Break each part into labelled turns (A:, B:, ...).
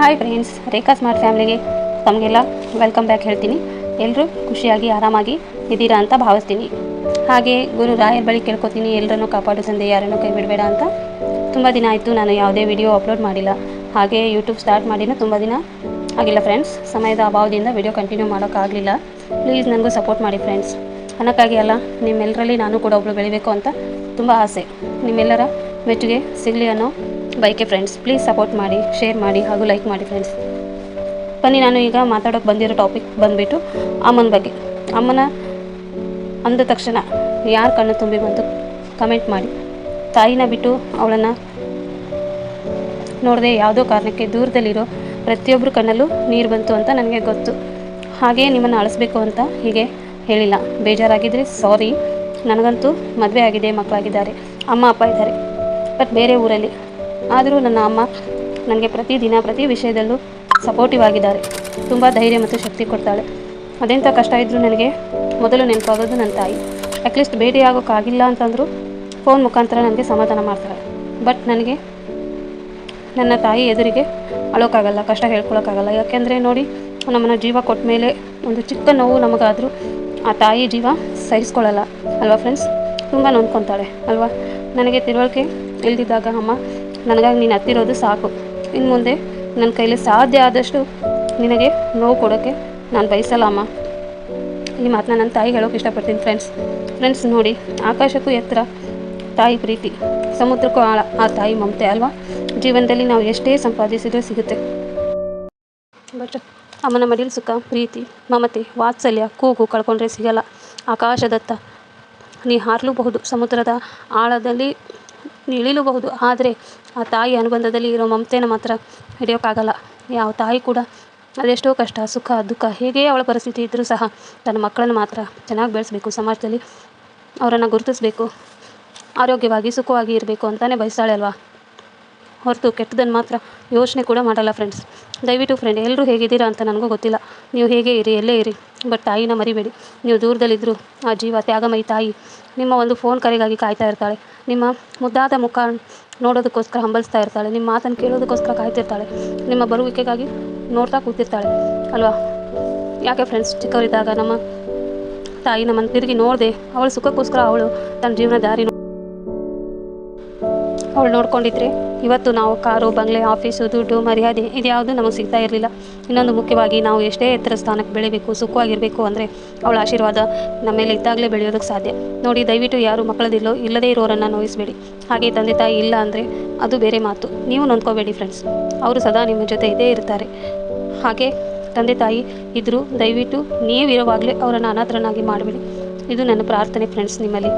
A: Hi friends, ರೇಖಾ smart ಫ್ಯಾಮಿಲಿಗೆ ತಮಗೆಲ್ಲ welcome back ಹೇಳ್ತೀನಿ. ಎಲ್ಲರೂ ಖುಷಿಯಾಗಿ ಆರಾಮಾಗಿ ಇದ್ದೀರಾ ಅಂತ ಭಾವಿಸ್ತೀನಿ. ಹಾಗೆ ಗುರು ರಾಯರ ಬಳಿ ಕೇಳ್ಕೊತೀನಿ, ಎಲ್ಲರನ್ನೂ ಕಾಪಾಡು ತಂದೆ, ಯಾರನ್ನೂ ಕೈ ಬಿಡಬೇಡ ಅಂತ. ತುಂಬ ದಿನ ಆಯಿತು ನಾನು ಯಾವುದೇ ವಿಡಿಯೋ ಅಪ್ಲೋಡ್ ಮಾಡಿಲ್ಲ. ಹಾಗೆ ಯೂಟ್ಯೂಬ್ ಸ್ಟಾರ್ಟ್ ಮಾಡಿನೂ ತುಂಬ ದಿನ ಆಗಿಲ್ಲ ಫ್ರೆಂಡ್ಸ್. ಸಮಯದ ಅಭಾವದಿಂದ ವಿಡಿಯೋ ಕಂಟಿನ್ಯೂ ಮಾಡೋಕ್ಕಾಗಲಿಲ್ಲ. ಪ್ಲೀಸ್ ನನಗೂ ಸಪೋರ್ಟ್ ಮಾಡಿ ಫ್ರೆಂಡ್ಸ್. ಹಣಕ್ಕಾಗಿ ಅಲ್ಲ, ನಿಮ್ಮೆಲ್ಲರಲ್ಲಿ ನಾನು ಕೂಡ ಒಬ್ಬಳು ಬೆಳಿಬೇಕು ಅಂತ ತುಂಬ ಆಸೆ. ನಿಮ್ಮೆಲ್ಲರ ಮೆಚ್ಚುಗೆ ಸಿಗಲಿ ಅನ್ನೋ ಬೈಕೆ ಫ್ರೆಂಡ್ಸ್. ಪ್ಲೀಸ್ ಸಪೋರ್ಟ್ ಮಾಡಿ, ಶೇರ್ ಮಾಡಿ ಹಾಗೂ ಲೈಕ್ ಮಾಡಿ ಫ್ರೆಂಡ್ಸ್. ಬನ್ನಿ, ನಾನು ಈಗ ಮಾತಾಡೋಕ್ಕೆ ಬಂದಿರೋ ಟಾಪಿಕ್ ಬಂದುಬಿಟ್ಟು ಅಮ್ಮನ ಬಗ್ಗೆ. ಅಮ್ಮನ ಅಂದ ತಕ್ಷಣ ಯಾರ ಕಣ್ಣು ತುಂಬಿ ಬಂತು ಕಮೆಂಟ್ ಮಾಡಿ. ತಾಯಿನ ಬಿಟ್ಟು ಅವಳನ್ನು ನೋಡದೆ ಯಾವುದೋ ಕಾರಣಕ್ಕೆ ದೂರದಲ್ಲಿರೋ ಪ್ರತಿಯೊಬ್ಬರು ಕಣ್ಣಲ್ಲೂ ನೀರು ಬಂತು ಅಂತ ನನಗೆ ಗೊತ್ತು. ಹಾಗೇ ನಿಮ್ಮನ್ನು ಅಳಿಸ್ಬೇಕು ಅಂತ ಹೀಗೆ ಹೇಳಿಲ್ಲ. ಬೇಜಾರಾಗಿದ್ದರೆ ಸಾರಿ. ನನಗಂತೂ ಮದುವೆ ಆಗಿದೆ, ಮಕ್ಕಳಾಗಿದ್ದಾರೆ, ಅಮ್ಮ ಅಪ್ಪ ಇದ್ದಾರೆ, ಬಟ್ ಬೇರೆ ಊರಲ್ಲಿ. ಆದರೂ ನನ್ನ ಅಮ್ಮ ನನಗೆ ಪ್ರತಿದಿನ ಪ್ರತಿ ವಿಷಯದಲ್ಲೂ ಸಪೋರ್ಟಿವ್ ಆಗಿದ್ದಾರೆ. ತುಂಬ ಧೈರ್ಯ ಮತ್ತು ಶಕ್ತಿ ಕೊಡ್ತಾಳೆ. ಅದೆಂಥ ಕಷ್ಟ ಇದ್ದರೂ ನನಗೆ ಮೊದಲು ನೆನಪಾಗೋದು ನನ್ನ ತಾಯಿ. ಅಟ್ಲೀಸ್ಟ್ ಭೇಟಿಯಾಗೋಕ್ಕಾಗಿಲ್ಲ ಅಂತಂದರೂ ಫೋನ್ ಮುಖಾಂತರ ನನಗೆ ಸಮಾಧಾನ ಮಾಡ್ತಾಳೆ. ಬಟ್ ನನಗೆ ನನ್ನ ತಾಯಿ ಎದುರಿಗೆ ಅಳೋಕ್ಕಾಗಲ್ಲ, ಕಷ್ಟ ಹೇಳ್ಕೊಳಕ್ಕಾಗಲ್ಲ. ಯಾಕೆಂದರೆ ನೋಡಿ, ನಮ್ಮನ್ನು ಜೀವ ಕೊಟ್ಟ ಮೇಲೆ ಒಂದು ಚಿಕ್ಕ ನೋವು ನಮಗಾದರೂ ಆ ತಾಯಿ ಜೀವ ಸಹಿಸ್ಕೊಳ್ಳಲ್ಲ ಅಲ್ವಾ ಫ್ರೆಂಡ್ಸ್. ತುಂಬ ನೊಂದ್ಕೊತಾಳೆ ಅಲ್ವಾ. ನನಗೆ ತಿಳುವಳಿಕೆ ಇಲ್ದಿದ್ದಾಗ ಅಮ್ಮ ನನಗಾಗಿ ನೀನು ಹತ್ತಿರೋದು ಸಾಕು, ಇನ್ನು ಮುಂದೆ ನನ್ನ ಕೈಲಿ ಸಾಧ್ಯ ಆದಷ್ಟು ನಿನಗೆ ನೋವು ಕೊಡೋಕ್ಕೆ ನಾನು ಬಯಸಲ್ಲ ಅಮ್ಮ. ಈ ಮಾತನ್ನ ನನ್ನ ತಾಯಿಗೆ ಹೇಳೋಕೆ ಇಷ್ಟಪಡ್ತೀನಿ ಫ್ರೆಂಡ್ಸ್. ನೋಡಿ, ಆಕಾಶಕ್ಕೂ ಎತ್ತರ ತಾಯಿ ಪ್ರೀತಿ, ಸಮುದ್ರಕ್ಕೂ ಆಳ ಆ ತಾಯಿ ಮಮತೆ ಅಲ್ವಾ. ಜೀವನದಲ್ಲಿ ನಾವು ಎಷ್ಟೇ ಸಂಪಾದಿಸಿದ್ರೆ ಸಿಗುತ್ತೆ, ಬಟ್ ಅಮ್ಮನ ಮಡಿಲು ಸುಖ, ಪ್ರೀತಿ, ಮಮತೆ, ವಾತ್ಸಲ್ಯ, ಕೂಗು ಕಳ್ಕೊಂಡ್ರೆ ಸಿಗಲ್ಲ. ಆಕಾಶದತ್ತ ನೀ ಹಾರಲೂಬಹುದು, ಸಮುದ್ರದ ಆಳದಲ್ಲಿ ಇಳಿಲೂಬಹುದು, ಆದರೆ ಆ ತಾಯಿ ಅನುಬಂಧದಲ್ಲಿ ಇರೋ ಮಮತೆನ ಮಾತ್ರ ಹಿಡಿಯೋಕ್ಕಾಗಲ್ಲ. ಯಾವ ತಾಯಿ ಕೂಡ ಅದೆಷ್ಟೋ ಕಷ್ಟ, ಸುಖ, ದುಃಖ ಹೇಗೆ ಅವಳ ಪರಿಸ್ಥಿತಿ ಇದ್ದರೂ ಸಹ ತನ್ನ ಮಕ್ಕಳನ್ನು ಮಾತ್ರ ಚೆನ್ನಾಗಿ ಬೆಳೆಸಬೇಕು, ಸಮಾಜದಲ್ಲಿ ಅವರನ್ನು ಗುರುತಿಸಬೇಕು, ಆರೋಗ್ಯವಾಗಿ ಸುಖವಾಗಿ ಇರಬೇಕು ಅಂತಲೇ ಬಯಸ್ತಾಳೆ ಅಲ್ವಾ. ಹೊರತು ಕೆಟ್ಟದನ್ನು ಮಾತ್ರ ಯೋಚನೆ ಕೂಡ ಮಾಡಲ್ಲ ಫ್ರೆಂಡ್ಸ್. ದಯವಿಟ್ಟು ಫ್ರೆಂಡ್, ಎಲ್ಲರೂ ಹೇಗಿದ್ದೀರಾ ಅಂತ ನನಗೂ ಗೊತ್ತಿಲ್ಲ. ನೀವು ಹೇಗೆ ಇರಿ, ಎಲ್ಲೇ ಇರಿ, ಬಟ್ ತಾಯಿನ ಮರಿಬೇಡಿ. ನೀವು ದೂರದಲ್ಲಿದ್ದರೂ ಆ ಜೀವ ತ್ಯಾಗಮಯಿ ತಾಯಿ ನಿಮ್ಮ ಒಂದು ಫೋನ್ ಕರೆಗಾಗಿ ಕಾಯ್ತಾ ಇರ್ತಾಳೆ. ನಿಮ್ಮ ಮುದ್ದಾದ ಮುಖ ನೋಡೋದಕ್ಕೋಸ್ಕರ ಹಂಬಲಿಸ್ತಾ ಇರ್ತಾಳೆ. ನಿಮ್ಮ ಮಾತನ್ನು ಕೇಳೋದಕ್ಕೋಸ್ಕರ ಕಾಯ್ತಿರ್ತಾಳೆ. ನಿಮ್ಮ ಬರುವಿಕೆಗಾಗಿ ನೋಡ್ತಾ ಕೂತಿರ್ತಾಳೆ ಅಲ್ವಾ. ಯಾಕೆ ಫ್ರೆಂಡ್ಸ್, ಚಿಕ್ಕವರಿದ್ದಾಗ ನಮ್ಮ ತಾಯಿ ನಮ್ಮನ್ನು ತಿರುಗಿ ನೋಡದೆ ಅವಳ ಸುಖಕ್ಕೋಸ್ಕರ ಅವಳು ತನ್ನ ಜೀವನ ದಾರಿ ಅವಳು ನೋಡ್ಕೊಂಡಿದ್ರೆ ಇವತ್ತು ನಾವು ಕಾರು, ಬಂಗ್ಲೆ, ಆಫೀಸು, ದುಡ್ಡು, ಮರ್ಯಾದೆ ಇದ್ಯಾವುದು ನಮಗೆ ಸಿಗ್ತಾ ಇರಲಿಲ್ಲ. ಇನ್ನೊಂದು ಮುಖ್ಯವಾಗಿ ನಾವು ಎಷ್ಟೇ ಎತ್ತರ ಸ್ಥಾನಕ್ಕೆ ಬೆಳಿಬೇಕು, ಸುಖವಾಗಿರಬೇಕು ಅಂದರೆ ಅವಳ ಆಶೀರ್ವಾದ ನಮ್ಮ ಮೇಲೆ ಇದ್ದಾಗಲೇ ಬೆಳೆಯೋದಕ್ಕೆ ಸಾಧ್ಯ. ನೋಡಿ, ದಯವಿಟ್ಟು ಯಾರು ಇಲ್ಲದೇ ಇರೋರನ್ನು ನೋಯಿಸಬೇಡಿ. ಹಾಗೆ ತಂದೆ ತಾಯಿ ಇಲ್ಲ ಅಂದರೆ ಅದು ಬೇರೆ ಮಾತು, ನೀವು ನೊಂದ್ಕೋಬೇಡಿ ಫ್ರೆಂಡ್ಸ್. ಅವರು ಸದಾ ನಿಮ್ಮ ಜೊತೆ ಇದ್ದೇ ಇರ್ತಾರೆ. ಹಾಗೆ ತಂದೆ ತಾಯಿ ಇದ್ದರೂ ದಯವಿಟ್ಟು ನೀವಿರುವಾಗಲೇ ಅವರನ್ನು ಅನಾಥರನ್ನಾಗಿ ಮಾಡಬೇಡಿ. ಇದು ನನ್ನ ಪ್ರಾರ್ಥನೆ ಫ್ರೆಂಡ್ಸ್ ನಿಮ್ಮಲ್ಲಿ.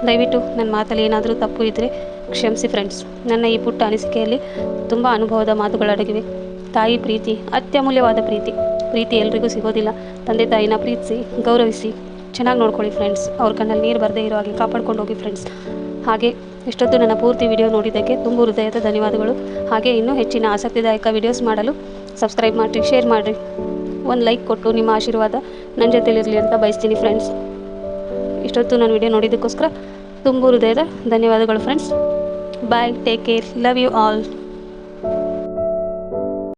A: ದಯವಿಟ್ಟು ನನ್ನ ಮಾತಲ್ಲಿ ಏನಾದರೂ ತಪ್ಪು ಇದ್ದರೆ ಕ್ಷಮಿಸಿ ಫ್ರೆಂಡ್ಸ್. ನನ್ನ ಈ ಪುಟ್ಟ ಅನಿಸಿಕೆಯಲ್ಲಿ ತುಂಬ ಅನುಭವದ ಮಾತುಗಳಡಗಿವೆ. ತಾಯಿ ಪ್ರೀತಿ ಅತ್ಯಮೂಲ್ಯವಾದ ಪ್ರೀತಿ ಎಲ್ರಿಗೂ ಸಿಗೋದಿಲ್ಲ. ತಂದೆ ತಾಯಿನ ಪ್ರೀತಿಸಿ, ಗೌರವಿಸಿ, ಚೆನ್ನಾಗಿ ನೋಡ್ಕೊಳ್ಳಿ ಫ್ರೆಂಡ್ಸ್. ಅವ್ರ ಕಣ್ಣಲ್ಲಿ ನೀರು ಬರದೇ ಇರೋ ಹಾಗೆ ಕಾಪಾಡ್ಕೊಂಡು ಹೋಗಿ ಫ್ರೆಂಡ್ಸ್. ಹಾಗೆ ಇಷ್ಟೊತ್ತು ನನ್ನ ಪೂರ್ತಿ ವಿಡಿಯೋ ನೋಡಿದ್ದಕ್ಕೆ ತುಂಬ ಹೃದಯದ ಧನ್ಯವಾದಗಳು. ಹಾಗೆ ಇನ್ನೂ ಹೆಚ್ಚಿನ ಆಸಕ್ತಿದಾಯಕ ವಿಡಿಯೋಸ್ ಮಾಡಲು ಸಬ್ಸ್ಕ್ರೈಬ್ ಮಾಡಿರಿ, ಶೇರ್ ಮಾಡಿರಿ, ಒಂದು ಲೈಕ್ ಕೊಟ್ಟು ನಿಮ್ಮ ಆಶೀರ್ವಾದ ನನ್ನ ಜೊತೆಲಿರಲಿ ಅಂತ ಬಯಸ್ತೀನಿ ಫ್ರೆಂಡ್ಸ್. ಇಷ್ಟೊತ್ತು ನಾನು ವಿಡಿಯೋ ನೋಡಿದ್ದಕ್ಕೋಸ್ಕರ ತುಂಬ ಹೃದಯದ ಧನ್ಯವಾದಗಳು friends. Bye, take care, love you all.